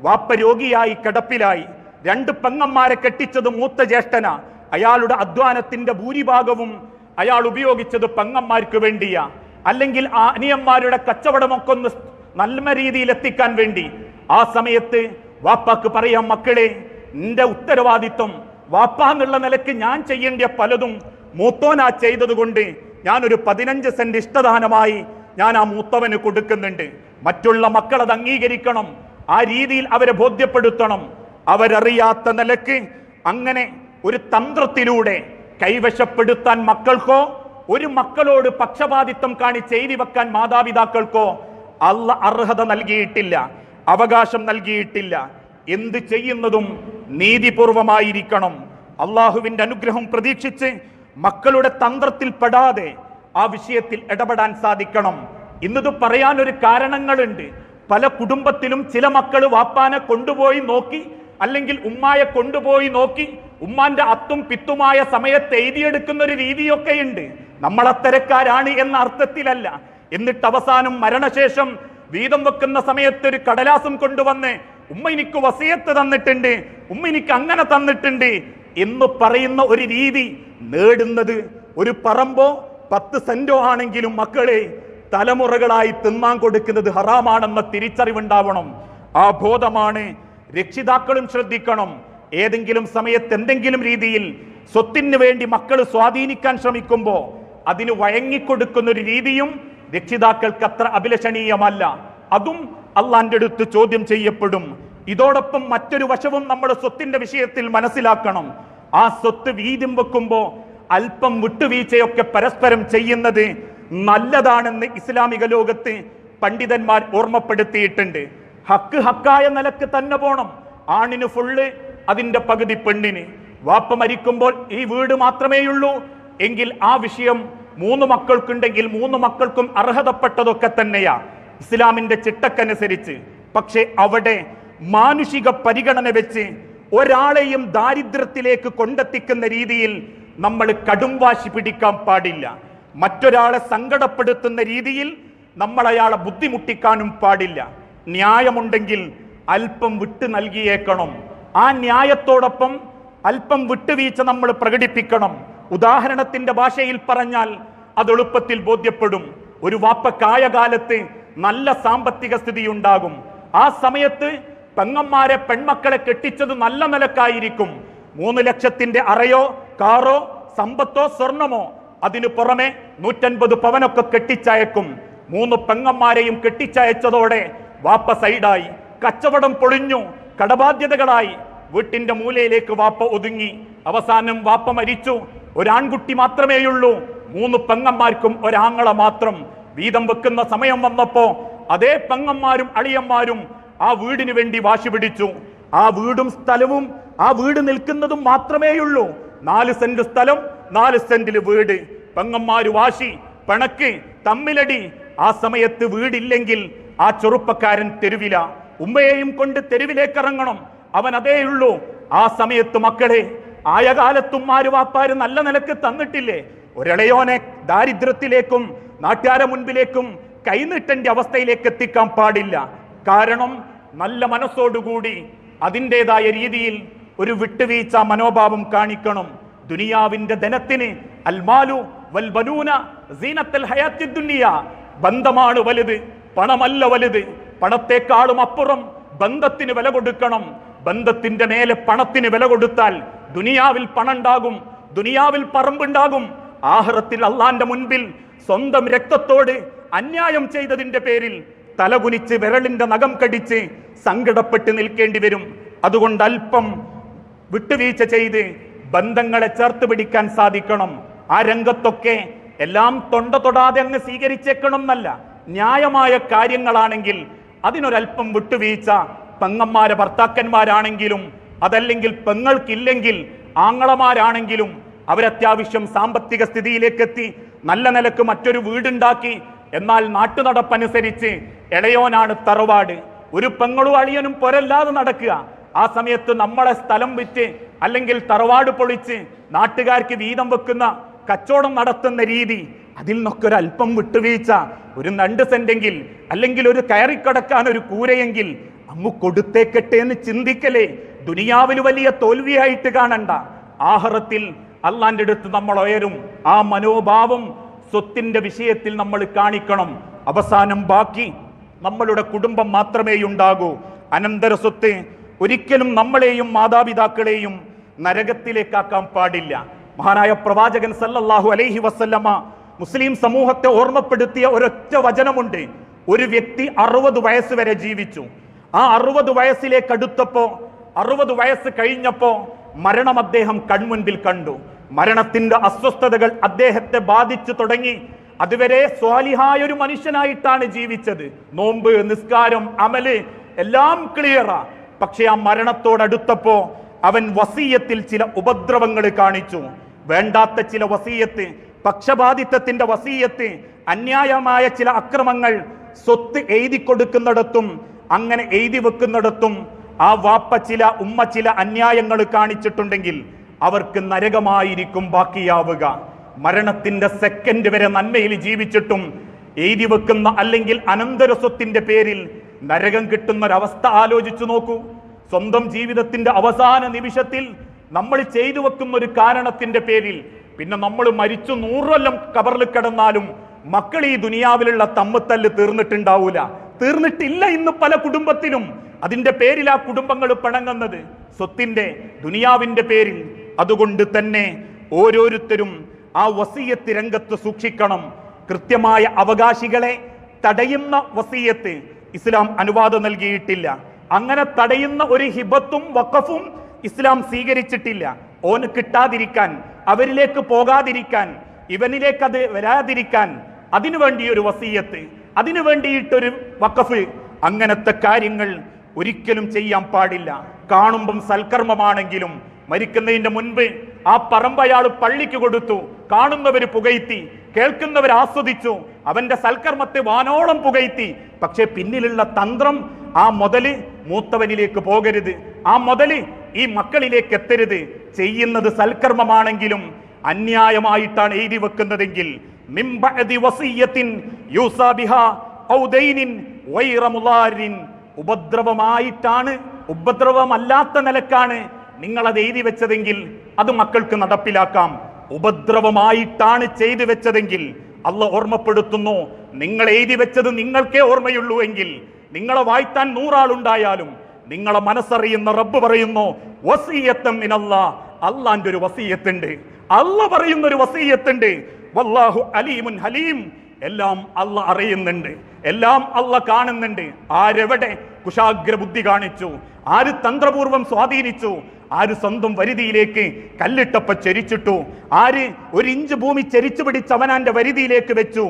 വാപ്പ രോഗിയായി കിടപ്പിലായി. 2 പെങ്ങന്മാരെ കെട്ടിച്ചത് മൂത്ത ജ്യേഷ്ഠന. അയാളുടെ അധ്വാനത്തിന്റെ ഭൂരിഭാഗവും അയാൾ ഉപയോഗിച്ചത് പെങ്ങന്മാർക്ക് വേണ്ടിയാ, അല്ലെങ്കിൽ ആ അനിയന്മാരുടെ കച്ചവടമൊക്കെ ഒന്ന് നല്ല രീതിയിൽ എത്തിക്കാൻ വേണ്ടി. ആ സമയത്ത് വാപ്പാക്ക് പറയാം, മക്കളെ, നിന്റെ ഉത്തരവാദിത്വം വാപ്പാന്നുള്ള നിലക്ക് ഞാൻ ചെയ്യേണ്ട പലതും മൂത്തോനാ ചെയ്തത് കൊണ്ട് ഞാനൊരു 15 സെന്റ് ഇഷ്ടദാനമായി ഞാൻ ആ മൂത്തവന് കൊടുക്കുന്നുണ്ട്. മറ്റുള്ള മക്കൾ അത് അംഗീകരിക്കണം. ആ രീതിയിൽ അവരെ ബോധ്യപ്പെടുത്തണം. അവരറിയാത്ത നിലക്ക് അങ്ങനെ ഒരു തന്ത്രത്തിലൂടെ കൈവശപ്പെടുത്താൻ മക്കൾക്കോ, ഒരു മക്കളോട് പക്ഷപാതിത്വം കാണിച്ച് എഴുതി വെക്കാൻ മാതാപിതാക്കൾക്കോ അല്ലാഹ് അർഹത നൽകിയിട്ടില്ല, അവകാശം നൽകിയിട്ടില്ല. എന്ത് ചെയ്യുന്നതും നീതിപൂർവമായിരിക്കണം. അള്ളാഹുവിന്റെ അനുഗ്രഹം പ്രതീക്ഷിച്ച് മക്കളുടെ തന്ത്രത്തിൽ പെടാതെ ആ വിഷയത്തിൽ ഇടപെടാൻ സാധിക്കണം. ഇന്നത് പറയാനൊരു കാരണങ്ങളുണ്ട്. പല കുടുംബത്തിലും ചില മക്കൾ വാപ്പാനെ കൊണ്ടുപോയി നോക്കി, അല്ലെങ്കിൽ ഉമ്മായെ കൊണ്ടുപോയി നോക്കി, ഉമ്മാന്റെ അത്തും പിത്തുമായ സമയത്ത് എഴുതിയെടുക്കുന്ന ഒരു രീതിയൊക്കെയുണ്ട്. നമ്മൾ അത്തരക്കാരാണ് എന്ന അർത്ഥത്തിലല്ല. എന്നിട്ട് അവസാനം മരണശേഷം വീതം വെക്കുന്ന സമയത്ത് ഒരു കടലാസും കൊണ്ടുവന്ന്, ഉമ്മ എനിക്ക് വസിയത്ത് തന്നിട്ടുണ്ട്, ഉമ്മ എനിക്ക് അങ്ങനെ തന്നിട്ടുണ്ട് എന്ന് പറയുന്ന ഒരു രീതി നേടുന്നത് ഒരു പറമ്പോ 10 സെന്റോ ആണെങ്കിലും മക്കളെ തലമുറകളായി തിന്നാൻ കൊടുക്കുന്നത് ഹറാമാണെന്ന തിരിച്ചറിവുണ്ടാവണം. ആ ബോധമാണ്. രക്ഷിതാക്കളും ശ്രദ്ധിക്കണം. ഏതെങ്കിലും സമയത്ത് എന്തെങ്കിലും രീതിയിൽ സ്വത്തിന് വേണ്ടി മക്കൾ സ്വാധീനിക്കാൻ ശ്രമിക്കുമ്പോൾ അതിന് വഴങ്ങിക്കൊടുക്കുന്ന ഒരു രീതിയും രക്ഷിതാക്കൾക്ക് അത്ര അഭിലഷണീയമല്ല. അതും അള്ളാന്റെ അടുത്ത് ചോദ്യം ചെയ്യപ്പെടും. ഇതോടൊപ്പം മറ്റൊരു വശവും നമ്മൾ സ്വത്തിന്റെ വിഷയത്തിൽ മനസ്സിലാക്കണം. ആ സ്വത്ത് വീതം വെക്കുമ്പോൾ അല്പം വിട്ടുവീഴ്ചയൊക്കെ പരസ്പരം ചെയ്യുന്നത് നല്ലതാണെന്ന് ഇസ്ലാമിക ലോകത്ത് പണ്ഡിതന്മാർ ഓർമ്മപ്പെടുത്തിയിട്ടുണ്ട്. ഹക്ക് ഹക്കായ നിലക്ക് തന്നെ പോണം. ആണിന് ഫുള്ള്, അതിന്റെ പകുതി പെണ്ണിന്. വാപ്പ മരിക്കുമ്പോൾ ഈ വീട് മാത്രമേയുള്ളൂ എങ്കിൽ ആ വിഷയം 3 മക്കൾക്കുണ്ടെങ്കിൽ 3 മക്കൾക്കും അർഹതപ്പെട്ടതൊക്കെ തന്നെയാ ഇസ്ലാമിന്റെ ചിട്ടക്കനുസരിച്ച്. പക്ഷെ അവിടെ മാനുഷിക പരിഗണന വെച്ച് ഒരാളെയും ദാരിദ്ര്യത്തിലേക്ക് കൊണ്ടെത്തിക്കുന്ന രീതിയിൽ നമ്മൾ കടും വാശി പിടിക്കാൻ പാടില്ല. മറ്റൊരാളെ സങ്കടപ്പെടുത്തുന്ന രീതിയിൽ നമ്മൾ അയാളെ ബുദ്ധിമുട്ടിക്കാനും പാടില്ല. ന്യായമുണ്ടെങ്കിൽ അല്പം വിട്ടു നൽകിയേക്കണം. ആ ന്യായത്തോടൊപ്പം അല്പം വിട്ടുവീഴ്ച നമ്മൾ പ്രകടിപ്പിക്കണം. ഉദാഹരണത്തിന്റെ ഭാഷയിൽ പറഞ്ഞാൽ അത് എളുപ്പത്തിൽ ബോധ്യപ്പെടും. ഒരു വാപ്പക്കായ കാലത്ത് നല്ല സാമ്പത്തിക സ്ഥിതി ഉണ്ടാകും. ആ സമയത്ത് പെങ്ങന്മാരെ പെൺമക്കളെ കെട്ടിച്ചത് നല്ല നിലക്കായിരിക്കും. 3 ലക്ഷത്തിന്റെ അറയോ കാറോ സമ്പത്തോ സ്വർണമോ അതിനു പുറമെ 150 പവനൊക്കെ കെട്ടിച്ചയക്കും. 3 പെങ്ങന്മാരെയും കെട്ടിച്ചയച്ചതോടെ വാപ്പ സൈഡായി, കച്ചവടം പൊളിഞ്ഞു, കടബാധ്യതകളായി. വീട്ടിന്റെ മൂലയിലേക്ക് വാപ്പ ഒതുങ്ങി. അവസാനം വാപ്പ മരിച്ചു. ഒരാൺകുട്ടി മാത്രമേയുള്ളൂ. 3 പെങ്ങന്മാർക്കും ഒരാങ്ങള മാത്രം. വീതം വെക്കുന്ന സമയം വന്നപ്പോ അതേ പെങ്ങന്മാരും അളിയന്മാരും ആ വീടിന് വേണ്ടി വാശി പിടിച്ചു. ആ വീടും സ്ഥലവും ആ വീട് നിൽക്കുന്നതും മാത്രമേയുള്ളൂ. 4 സെന്റ് സ്ഥലം, 4 സെന്റില് വീട്. പെങ്ങന്മാര് വാശി, പിണക്ക്, തമ്മിലടി. ആ സമയത്ത് വീടില്ലെങ്കിൽ ആ ചെറുപ്പക്കാരൻ തെരുവില. ഉമ്മയെയും കൊണ്ട് തെരുവിലേക്ക് ഇറങ്ങണം. അവൻ അതേയുള്ളൂ. ആ സമയത്ത് മക്കളെ ആയ കാലത്തുമ്മാര് വാപ്പാര് നല്ല നിലക്ക് തന്നിട്ടില്ലേ? ഒരിളയോനെ ദാരിദ്ര്യത്തിലേക്കും നാട്ടുകാരെ മുൻപിലേക്കും കൈനീട്ടേണ്ട അവസ്ഥയിലേക്ക് എത്തിക്കാൻ പാടില്ല. കാരണം നല്ല മനസ്സോടുകൂടി അതിൻ്റെതായ രീതിയിൽ ഒരു വിട്ടുവീഴ്ച മനോഭാവം കാണിക്കണം. ദുനിയാവിന്റെ ധനത്തിന് അൽമാലു വൽ ബനൂന സീനത്തുൽ ഹയാത്തിദ് ദുനിയ, ബന്ധമാണ് വലുത്, പണമല്ല വലുത്. പണത്തെക്കാളും അപ്പുറം ബന്ധത്തിന് വില കൊടുക്കണം. ബന്ധത്തിന്റെ മേലെ പണത്തിന് വില കൊടുത്താൽ ദുനിയാവിൽ പണം ഉണ്ടാകും, ദുനിയാവിൽ പറമ്പുണ്ടാകും. ആഖിറത്തിൽ അള്ളാന്റെ മുൻപിൽ സ്വന്തം രക്തത്തോട് അന്യായം ചെയ്തതിന്റെ പേരിൽ തലകുനിച്ച് വിരലിന്റെ നഖം കടിച്ച് സങ്കടപ്പെട്ട് നിൽക്കേണ്ടി വരും. അതുകൊണ്ട് അല്പം വിട്ടുവീഴ്ച ചെയ്ത് ബന്ധങ്ങളെ ചേർത്ത് പിടിക്കാൻ സാധിക്കണം. ആ രംഗത്തൊക്കെ എല്ലാം തൊണ്ട തൊടാതെ അങ്ങ് സ്വീകരിച്ചേക്കണം എന്നല്ല. ന്യായമായ കാര്യങ്ങളാണെങ്കിൽ അതിനൊരല്പം വിട്ടുവീഴ്ച പെങ്ങന്മാരെ ഭർത്താക്കന്മാരാണെങ്കിലും അതല്ലെങ്കിൽ പെങ്ങൾക്കില്ലെങ്കിൽ ആങ്ങളമാരാണെങ്കിലും അവരത്യാവശ്യം സാമ്പത്തിക സ്ഥിതിയിലേക്ക് എത്തി നല്ല നിലക്ക് മറ്റൊരു വീടുണ്ടാക്കി. എന്നാൽ നാട്ടുനടപ്പനുസരിച്ച് ഇളയോനാണ് തറവാട്. ഒരു പെങ്ങളും അളിയനും പൊരല്ലാതെ നടക്കുക. ആ സമയത്ത് നമ്മളെ സ്ഥലം വിറ്റ് അല്ലെങ്കിൽ തറവാട് പൊളിച്ച് നാട്ടുകാർക്ക് വീതം വെക്കുന്ന കച്ചവടം നടത്തുന്ന രീതി, അതിൽ നിന്നൊക്കെ ഒരു അല്പം വിട്ടുവീഴ്ച, ഒരു 2 സെന്റെങ്കിൽ അല്ലെങ്കിൽ ഒരു കയറിക്കിടക്കാൻ ഒരു കൂരയെങ്കിൽ അങ്ങ് കൊടുത്തേക്കട്ടെ എന്ന് ചിന്തിക്കലേ ദുനിയാവിൽ വലിയ തോൽവിയായിട്ട് കാണണ്ട. ആഖിറത്തിൽ അള്ളാന്റെ അടുത്ത് നമ്മൾ ഉയരും. ആ മനോഭാവം സ്വത്തിന്റെ വിഷയത്തിൽ നമ്മൾ കാണിക്കണം. അവസാനം ബാക്കി നമ്മളുടെ കുടുംബം മാത്രമേ ഉണ്ടാകൂ. അനന്തര സ്വത്ത് ഒരിക്കലും നമ്മളെയും മാതാപിതാക്കളെയും നരകത്തിലേക്കാക്കാൻ പാടില്ല. മഹാനായ പ്രവാചകൻ സല്ലല്ലാഹു അലൈഹി വസല്ലമ മുസ്ലിം സമൂഹത്തെ ഓർമ്മപ്പെടുത്തിയ ഒരൊറ്റ വചനമുണ്ട്. ഒരു വ്യക്തി 60 വയസ്സ് വരെ ജീവിച്ചു. ആ 60 വയസ്സിലേക്ക് അടുത്തപ്പോ 60 വയസ്സ് കഴിഞ്ഞപ്പോ മരണം അദ്ദേഹം കൺമുൻപിൽ കണ്ടു. മരണത്തിന്റെ അസ്വസ്ഥതകൾ അദ്ദേഹത്തെ ബാധിച്ചു തുടങ്ങി. അതുവരെ സ്വാലിഹായ ഒരു മനുഷ്യനായിട്ടാണ് ജീവിച്ചത്. നോമ്പ്, നിസ്കാരം, അമല് എല്ലാം ക്ലിയറാ. പക്ഷെ ആ മരണത്തോടടുത്തപ്പോ അവൻ വസീയത്തിൽ ചില ഉപദ്രവങ്ങൾ കാണിച്ചു. വേണ്ടാത്ത ചില വസീയത്ത്, പക്ഷപാതിത്വത്തിന്റെ വസീയത്ത്, അന്യായമായ ചില അക്രമങ്ങൾ, സ്വത്ത് എഴുതി കൊടുക്കുന്നിടത്തും അങ്ങനെ എഴുതി വെക്കുന്നിടത്തും ആ വാപ്പ ഉമ്മ ചില അന്യായങ്ങൾ കാണിച്ചിട്ടുണ്ടെങ്കിൽ അവർക്ക് നരകമായിരിക്കും ബാക്കിയാവുക. മരണത്തിന്റെ സെക്കൻഡ് വരെ നന്മയിൽ ജീവിച്ചിട്ടും എഴുതി വെക്കുന്ന അല്ലെങ്കിൽ അനന്തര സ്വത്തിന്റെ പേരിൽ നരകം കിട്ടുന്നൊരവസ്ഥ ആലോചിച്ചു നോക്കൂ. സ്വന്തം ജീവിതത്തിന്റെ അവസാന നിമിഷത്തിൽ നമ്മൾ ചെയ്തു വെക്കുന്ന ഒരു കാരണത്തിന്റെ പേരിൽ പിന്നെ നമ്മൾ മരിച്ചു 100 കൊല്ലം കബറിൽ കിടന്നാലും മക്കൾ ഈ ദുനിയാവിലുള്ള തമ്മിത്തല്ല് തീർന്നിട്ടുണ്ടാവൂല. തീർന്നിട്ടില്ല ഇന്ന് പല കുടുംബത്തിലും. അതിന്റെ പേരിൽ ആ കുടുംബങ്ങൾ പിണങ്ങുന്നത് സ്വത്തിന്റെ ദുനിയാവിന്റെ പേരിൽ. അതുകൊണ്ട് തന്നെ ഓരോരുത്തരും ആ വസീയത്ത് രംഗത്ത് സൂക്ഷിക്കണം. കൃത്യമായ അവകാശികളെ തടയുന്ന വസീയത്ത് ഇസ്ലാം അനുവാദം നൽകിയിട്ടില്ല. അങ്ങനെ തടയുന്ന ഒരു ഹിബത്തും വഖഫും ഇസ്ലാം സ്വീകരിച്ചിട്ടില്ല. ഓന് കിട്ടാതിരിക്കാൻ, അവരിലേക്ക് പോകാതിരിക്കാൻ, ഇവനിലേക്ക് അത് വരാതിരിക്കാൻ അതിനു വേണ്ടി ഒരു വസീയത്ത്, അതിനു വേണ്ടിയിട്ടൊരു വഖഫ്, അങ്ങനത്തെ കാര്യങ്ങൾ ഒരിക്കലും ചെയ്യാൻ പാടില്ല. കാണുമ്പം സൽക്കർമ്മമാണെങ്കിലും മരിക്കുന്നതിന്റെ മുൻപ് ആ പറമ്പ് അയാൾ പള്ളിക്ക് കൊടുത്തു. കാണുന്നവര് പുകഴ്ത്തി, കേൾക്കുന്നവർ ആസ്വദിച്ചു. അവന്റെ സൽക്കർമ്മത്തെ വാനോളം പുകഴ്ത്തി. പക്ഷെ പിന്നിലുള്ള തന്ത്രം, ആ മുതല് മൂത്തവനിലേക്ക് പോകരുത്, ആ മുതല് ഈ മക്കളിലേക്ക് എത്തരുത്. ചെയ്യുന്നത് സൽക്കർമ്മമാണെങ്കിലും അന്യായമായിട്ടാണ് എഴുതി വെക്കുന്നതെങ്കിൽ മിൻ ബഅദി വസിയ്യത്തിൻ യൂസാ ബിഹാ ഔ ദൈനിൻ ഗൈറ മുളാരിൻ, ഉപദ്രവമായിട്ടാണ്, ഉപദ്രവമല്ലാത്ത നിലക്കാണ് നിങ്ങളത് എഴുതി വെച്ചതെങ്കിൽ അത് മക്കൾക്ക് നടപ്പിലാക്കാം. ഉപദ്രവമായിട്ടാണ് ചെയ്തു വെച്ചതെങ്കിൽ അള്ളാഹ് ഓർമ്മപ്പെടുത്തുന്നു, നിങ്ങൾ എഴുതി വെച്ചത് നിങ്ങൾക്കേ ഓർമ്മയുള്ളൂ എങ്കിൽ നിങ്ങളെ വാഴ്ത്താൻ 100 ആളുണ്ടായാലും നിങ്ങളെ മനസ്സറിയുന്ന റബ്ബ് പറയുന്നു വസിയ്യത്തും മിനല്ലാഹ്, അള്ളാന്റെ ഒരു വസിയ്യത്തുണ്ട്, അള്ളാഹ് പറയുന്ന ഒരു വസിയ്യത്തുണ്ട്. വല്ലാഹു അലീമുൻ ഹലീം, എല്ലാം അള്ളാഹ് അറിയുന്നുണ്ട്, എല്ലാം അള്ളാഹ് കാണുന്നുണ്ട്. ആരെവിടെ കുശാഗ്ര ബുദ്ധി കാണിച്ചു, ആര് തന്ത്രപൂർവം സ്വാധീനിച്ചു, ആര് സ്വന്തം വരുതിയിലേക്ക് കല്ലിട്ടപ്പ ചരിച്ചിട്ടു, ആര് 1 ഇഞ്ച് ഭൂമി ചരിച്ചു പിടിച്ച് അവനാന്റെ വരുതിയിലേക്ക് വെച്ചു,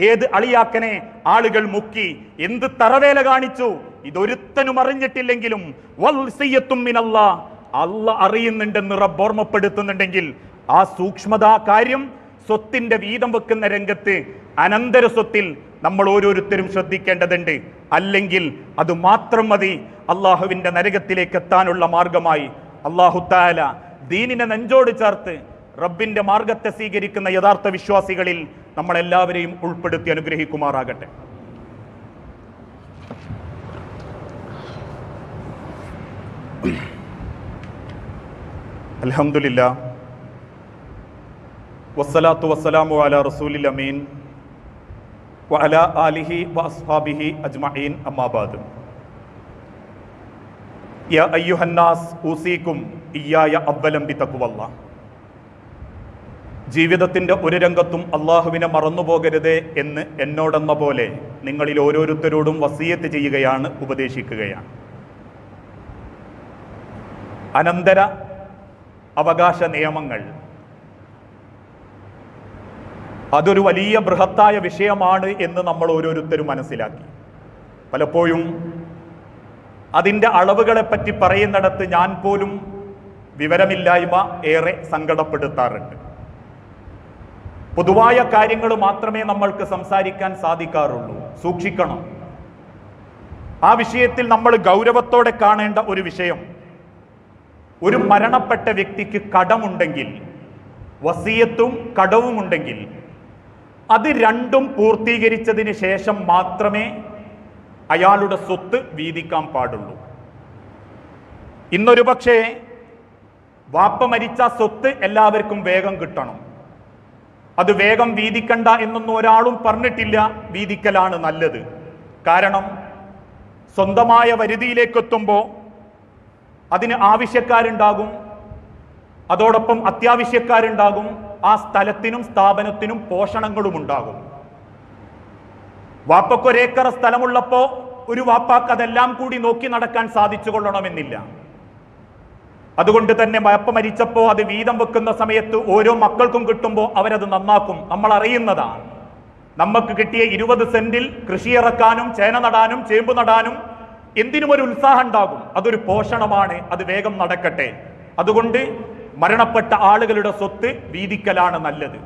ഏത് അളിയാക്കനെ ആളുകൾ മുക്കി, എന്ത് തറവേല കാണിച്ചു, ഇതൊരുത്തനും അറിഞ്ഞിട്ടില്ലെങ്കിലും അള്ളാഹ് അറിയുന്നുണ്ടെന്ന് റബ്ബ് ഓർമ്മപ്പെടുത്തുന്നുണ്ടെങ്കിൽ ആ സൂക്ഷ്മതാ കാര്യം സ്വത്തിന്റെ വീതം വെക്കുന്ന രംഗത്ത് അനന്തര സ്വത്തിൽ നമ്മൾ ഓരോരുത്തരും ശ്രദ്ധിക്കേണ്ടതുണ്ട്. അല്ലെങ്കിൽ അത് മാത്രം മതി അള്ളാഹുവിന്റെ നരകത്തിലേക്ക് എത്താനുള്ള മാർഗമായി. അള്ളാഹു തആല ദീനിനെ നെഞ്ചോട് ചേർത്ത് റബ്ബിന്റെ മാർഗത്തെ സ്വീകരിക്കുന്ന യഥാർത്ഥ വിശ്വാസികളിൽ നമ്മളെല്ലാവരെയും ഉൾപ്പെടുത്തി അനുഗ്രഹിക്കുമാറാകട്ടെ. അൽഹംദുലില്ലാഹ് വസ്സലാത്തു വസ്സലാമു അലാ റസൂലിൽ അമീൻ വഅലാ ആലിഹി വഅസ്ഹാബിഹി അജ്മഈൻ, അമ്മാ ബഅദ്. യാ അയ്യുഹന്നാസ് ഊസീകും ഇയ്യായ അവ്വലം ബിതഖ്വല്ലാഹ്. ജീവിതത്തിന്റെ ഒരു രംഗത്തും അള്ളാഹുവിനെ മറന്നുപോകരുതേ എന്ന് എന്നോടെന്ന പോലെ നിങ്ങളിൽ ഓരോരുത്തരോടും വസിയത്ത് ചെയ്യുകയാണ്, ഉപദേശിക്കുകയാണ്. അനന്തര അവകാശ നിയമങ്ങൾ അതൊരു വലിയ ബൃഹത്തായ വിഷയമാണ് എന്ന് നമ്മൾ ഓരോരുത്തരും മനസ്സിലാക്കി. പലപ്പോഴും അതിൻ്റെ അളവുകളെപ്പറ്റി പറയുന്നിടത്ത് ഞാൻ പോലും വിവരമില്ലായ്മ ഏറെ സങ്കടപ്പെടുത്താറുണ്ട്. പൊതുവായ കാര്യങ്ങൾ മാത്രമേ നമ്മൾക്ക് സംസാരിക്കാൻ സാധിക്കാറുള്ളൂ. സൂക്ഷിക്കണം. ആ വിഷയത്തിൽ നമ്മൾ ഗൗരവത്തോടെ കാണേണ്ട ഒരു വിഷയം, ഒരു മരണപ്പെട്ട വ്യക്തിക്ക് കടമുണ്ടെങ്കിൽ, വസിയത്തും കടവുമുണ്ടെങ്കിൽ, അത് രണ്ടും പൂർത്തീകരിച്ചതിന് ശേഷം മാത്രമേ അയാളുടെ സ്വത്ത് വീതിക്കാൻ പാടുള്ളൂ. ഇന്നൊരു പക്ഷേ വാപ്പ മരിച്ച സ്വത്ത് എല്ലാവർക്കും വേഗം കിട്ടണം, അത് വേഗം വീതിക്കണ്ട എന്നൊന്നും ഒരാളും പറഞ്ഞിട്ടില്ല. വീതിക്കലാണ് നല്ലത്. കാരണം സ്വന്തമായ വരുതിയിലേക്ക് എത്തുമ്പോൾ അതിന് ആവശ്യക്കാരുണ്ടാകും, അതോടൊപ്പം അത്യാവശ്യക്കാരുണ്ടാകും, ആ സ്ഥലത്തിനും സ്ഥാപനത്തിനും പോഷണങ്ങളും ഉണ്ടാകും. വാപ്പക്ക് 1 ഏക്കർ സ്ഥലമുള്ളപ്പോൾ ഒരു വാപ്പാക്ക് അതെല്ലാം കൂടി നോക്കി നടക്കാൻ സാധിച്ചു കൊള്ളണമെന്നില്ല. അതുകൊണ്ട് തന്നെ വാപ്പ മരിച്ചപ്പോൾ അത് വീതം വെക്കുന്ന സമയത്ത് ഓരോ മക്കൾക്കും കിട്ടുമ്പോൾ അവരത് നന്നാക്കും. നമ്മൾ അറിയുന്നതാണ്. നമുക്ക് കിട്ടിയ 20 സെന്റിൽ കൃഷി ഇറക്കാനും ചേന നടാനും ചേമ്പ് നടാനും എന്തിനും ഒരു ഉത്സാഹം ഉണ്ടാകും. അതൊരു പോഷണമാണ്, അത് വേഗം നടക്കട്ടെ. അതുകൊണ്ട് മരണപ്പെട്ട ആളുകളുടെ സ്വത്ത് വീതിക്കലാണ് നല്ലത്.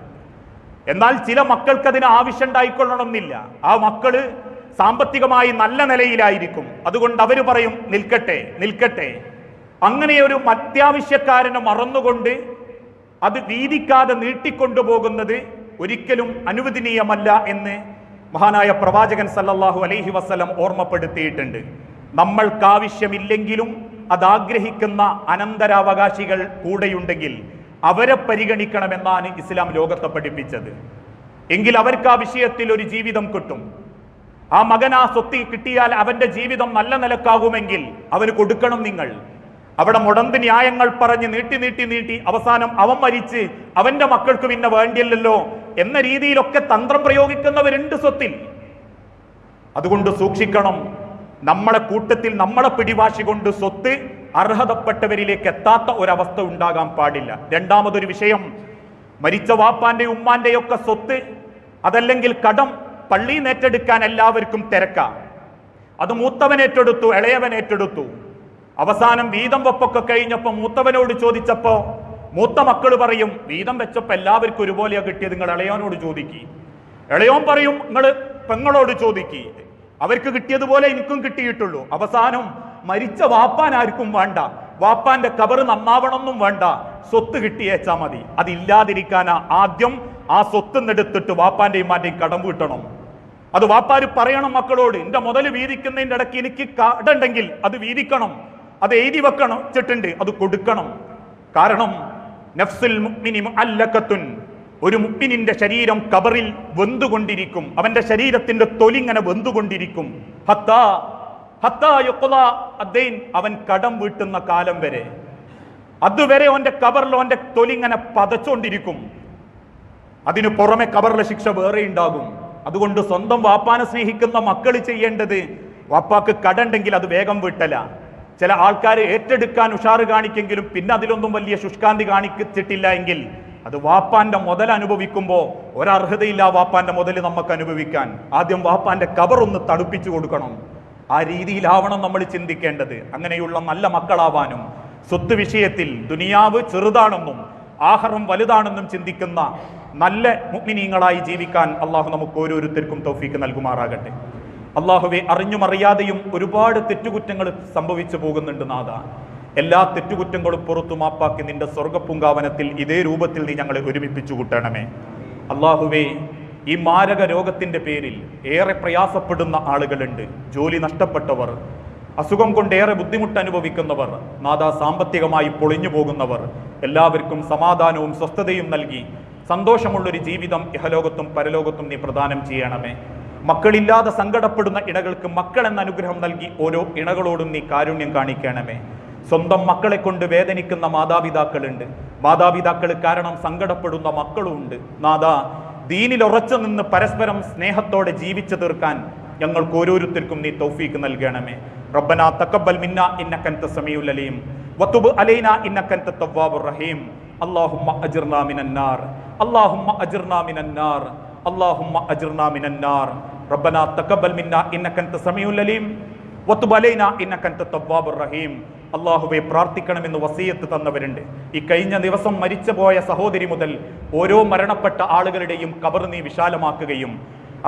എന്നാൽ ചില മക്കൾക്ക് അതിന് ആവശ്യം ഉണ്ടായിക്കൊള്ളണമെന്നില്ല. ആ മക്കള് സാമ്പത്തികമായി നല്ല നിലയിലായിരിക്കും. അതുകൊണ്ട് അവർ പറയും നിൽക്കട്ടെ നിൽക്കട്ടെ. അങ്ങനെ ഒരു അത്യാവശ്യക്കാരനെ മറന്നുകൊണ്ട് അത് വീതിക്കാതെ നീട്ടിക്കൊണ്ടുപോകുന്നത് ഒരിക്കലും അനുവദനീയമല്ല എന്ന് മഹാനായ പ്രവാചകൻ സല്ലല്ലാഹു അലൈഹി വസല്ലം ഓർമ്മപ്പെടുത്തിയിട്ടുണ്ട്. നമ്മൾക്കാവശ്യമില്ലെങ്കിലും അതാഗ്രഹിക്കുന്ന അനന്തരാവകാശികൾ കൂടെയുണ്ടെങ്കിൽ അവരെ പരിഗണിക്കണമെന്നാണ് ഇസ്ലാം ലോകത്തെ പഠിപ്പിച്ചത്. എങ്കിൽ അവർക്ക് ആ വിഷയത്തിൽ ഒരു ജീവിതം കിട്ടും. ആ മകൻ ആ സ്വത്ത് കിട്ടിയാൽ അവന്റെ ജീവിതം നല്ല നിലക്കാകുമെങ്കിൽ അവന് കൊടുക്കണം. നിങ്ങൾ അവിടെ മുടന്ത് ന്യായങ്ങൾ പറഞ്ഞ് നീട്ടി അവസാനം അവൻ മരിച്ച് അവന്റെ മക്കൾക്ക് പിന്നെ വേണ്ടിയല്ലോ എന്ന രീതിയിലൊക്കെ തന്ത്രം പ്രയോഗിക്കുന്നവരുണ്ട് സ്വത്തിൽ. അതുകൊണ്ട് സൂക്ഷിക്കണം. നമ്മളെ കൂട്ടത്തിൽ നമ്മളെ പിടിവാശി കൊണ്ട് സ്വത്ത് അർഹതപ്പെട്ടവരിലേക്ക് എത്താത്ത ഒരവസ്ഥ ഉണ്ടാകാൻ പാടില്ല. രണ്ടാമതൊരു വിഷയം, മരിച്ച വാപ്പാന്റെ ഉമ്മാന്റെയൊക്കെ സ്വത്ത് അതല്ലെങ്കിൽ കടം പള്ളിയിൽ നിന്ന് ഏറ്റെടുക്കാൻ എല്ലാവർക്കും തിരക്കാം. അത് മൂത്തവൻ ഏറ്റെടുത്തു, ഇളയവൻ ഏറ്റെടുത്തു. അവസാനം വീതം വെപ്പൊക്കെ കഴിഞ്ഞപ്പോൾ മൂത്തവനോട് ചോദിച്ചപ്പോൾ മൂത്ത മക്കൾ പറയും വീതം വെച്ചപ്പോ എല്ലാവർക്കും ഒരുപോലെയാ കിട്ടിയത്, നിങ്ങൾ ഇളയോനോട് ചോദിക്കി. ഇളയോൻ പറയും നിങ്ങൾ പെങ്ങളോട് ചോദിക്കി, അവർക്ക് കിട്ടിയതുപോലെ എനിക്കും കിട്ടിയിട്ടുള്ളൂ. അവസാനം മരിച്ച വാപ്പാൻ ആർക്കും വേണ്ട, വാപ്പാന്റെ കബറ് നന്നാവണമെന്നും വേണ്ട, സ്വത്ത് കിട്ടിയേച്ചാ മതി. അതില്ലാതിരിക്കാനാ ആദ്യം ആ സ്വത്ത് എടുത്തിട്ട് വാപ്പാന്റെയും മാന്റെയും കടം വീട്ടണം. അത് വാപ്പാര് പറയണം മക്കളോട്, എന്റെ മുതൽ വീതിക്കുന്നതിന്റെ ഇടയ്ക്ക് എനിക്ക് കടമുണ്ടെങ്കിൽ അത് വീതിക്കണം, അത് എഴുതി വെക്കണം, വെച്ചിട്ടുണ്ട് അത് കൊടുക്കണം. കാരണം നഫ്സുൽ മുഅ്മിനി മുഅല്ലഖത്തുൻ, ഒരു മുഅ്മിനിന്റെ ശരീരം കബറിൽ വെന്തുകൊണ്ടിരിക്കും, അവന്റെ ശരീരത്തിന്റെ തൊലിങ്ങനെ വെന്തുകൊണ്ടിരിക്കും. ഹത്താ യുഖ്ളാ അദ്ദൈൻ, അവൻ കടം വീട്ടുന്ന കാലം വരെ. അതുവരെ അവന്റെ കബറിൽ അവന്റെ തൊലിങ്ങനെ പതച്ചോണ്ടിരിക്കും. അതിനു പുറമെ കബറിലെ ശിക്ഷ വേറെ ഉണ്ടാകും. അതുകൊണ്ട് സ്വന്തം വാപ്പാനെ സ്നേഹിക്കുന്ന മക്കൾ ചെയ്യേണ്ടത്, വാപ്പാക്ക് കടണ്ടെങ്കിൽ അത് വേഗം വീട്ടല. ചില ആൾക്കാർ ഏറ്റെടുക്കാൻ ഉഷാറ് കാണിക്കെങ്കിലും പിന്നെ അതിലൊന്നും വലിയ ശുഷ്കാന്തി കാണിച്ചിട്ടില്ല എങ്കിൽ അത് വാപ്പാന്റെ മുതൽ അനുഭവിക്കുമ്പോൾ ഒരർഹതയില്ല വാപ്പാന്റെ മുതൽ നമുക്ക് അനുഭവിക്കാൻ. ആദ്യം വാപ്പാന്റെ കബറൊന്ന് തണുപ്പിച്ചു കൊടുക്കണം. ആ രീതിയിലാവണം നമ്മൾ ചിന്തിക്കേണ്ടത്. അങ്ങനെയുള്ള നല്ല മക്കളാവാനും സ്വത്ത് വിഷയത്തിൽ ദുനിയാവ് ചെറുതാണെന്നും ആഖിറം വലുതാണെന്നും ചിന്തിക്കുന്ന നല്ല മുഅ്മിനീങ്ങളായി ജീവിക്കാൻ അള്ളാഹു നമുക്ക് ഓരോരുത്തർക്കും തൗഫീക്ക് നൽകുമാറാകട്ടെ. അള്ളാഹുവെ, അറിഞ്ഞും അറിയാതെയും ഒരുപാട് തെറ്റുകുറ്റങ്ങൾ സംഭവിച്ചു പോകുന്നുണ്ട് നാഥ. എല്ലാ തെറ്റുകുറ്റങ്ങളും പുറത്തു മാപ്പാക്കി നിന്റെ സ്വർഗപ്പൂങ്കാവനത്തിൽ ഇതേ രൂപത്തിൽ നീ ഞങ്ങളെ ഒരുമിപ്പിച്ചു കൂട്ടണമേ. അള്ളാഹുവേ, ഈ മാരക രോഗത്തിന്റെ പേരിൽ ഏറെ പ്രയാസപ്പെടുന്ന ആളുകളുണ്ട്. ജോലി നഷ്ടപ്പെട്ടവർ, അസുഖം കൊണ്ടേറെ ബുദ്ധിമുട്ട് അനുഭവിക്കുന്നവർ, നാഥ സാമ്പത്തികമായി പൊളിഞ്ഞു പോകുന്നവർ, എല്ലാവർക്കും സമാധാനവും സ്വസ്ഥതയും നൽകി സന്തോഷമുള്ളൊരു ജീവിതം ഇഹലോകത്തും പരലോകത്തും നീ പ്രദാനം ചെയ്യണമേ. മക്കളില്ലാതെ സങ്കടപ്പെടുന്ന ഇണകൾക്ക് മക്കൾ എന്ന അനുഗ്രഹം നൽകി ഓരോ ഇണകളോടും നീ കാരുണ്യം കാണിക്കണമേ. സ്വന്തം മക്കളെ കൊണ്ട് വേദനിക്കുന്ന മാതാപിതാക്കളുണ്ട്, മാതാപിതാക്കൾ കാരണം സങ്കടപ്പെടുന്ന മക്കളുമുണ്ട്. നാഥ, ദീനിൽ ഉറച്ചു നിന്ന് പരസ്പരം സ്നേഹത്തോടെ ജീവിച്ചു തീർക്കാൻ ഞങ്ങൾക്ക് ഓരോരുത്തർക്കും നീ തൗഫീക്ക് നൽകണമേ. റബ്ബനാ തഖബ്ബൽ മിന്നാ ഇന്നക അൻത സമീഉൽ അലീം വതുബ് അലൈനാ ഇന്നക അൻത തവ്വാബുർ റഹീം. അല്ലാഹുമ്മ അജ്ർനാ മിനൻ നാർ, അല്ലാഹുമ്മ അജ്ർനാ മിനൻ നാർ, അല്ലാഹുമ്മ അജ്ർനാ മിനൻ നാർ. റബ്ബനാ തഖബ്ബൽ മിന്നാ ഇന്നക അൻത സമീഉൽ അലീം വതുബ് അലൈനാ ഇന്നക അൻത തവ്വാബുർ റഹീം. അള്ളാഹുവെ, പ്രാർത്ഥിക്കണമെന്ന് വസിയത്ത് തന്നവരുണ്ട്. ഈ കഴിഞ്ഞ ദിവസം മരിച്ചുപോയ സഹോദരി മുതൽ ഓരോ മരണപ്പെട്ട ആളുകളുടെയും ഖബർ നീ വിശാലമാക്കുകയും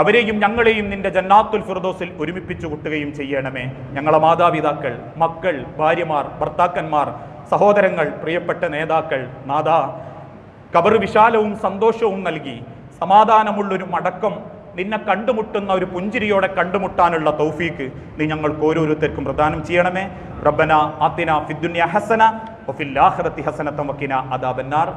അവരെയും ഞങ്ങളെയും നിന്റെ ജന്നാത്തുൽ ഫിർദൗസിൽ ഒരുമിപ്പിച്ചു കൂട്ടുകയും ചെയ്യണമേ. ഞങ്ങളെ മാതാപിതാക്കൾ, മക്കൾ, ഭാര്യമാർ, ഭർത്താക്കന്മാർ, സഹോദരങ്ങൾ, പ്രിയപ്പെട്ട നേതാക്കൾ, നാഥ, ഖബർ വിശാലവും സന്തോഷവും നൽകി സമാധാനമുള്ളൊരു മടക്കം, നിന്നെ കണ്ടുമുട്ടുന്ന ഒരു പുഞ്ചിരിയോടെ കണ്ടുമുട്ടാനുള്ള തൗഫീക്ക് നീ ഞങ്ങൾക്ക് ഓരോരുത്തർക്കും പ്രദാനം ചെയ്യണമേ. റബ്ബന ആതിന ഫിദ്ദുനിയ ഹസന വഫിൽ ആഖിറതി ഹസനത വഖിന അദാബന്നാർ.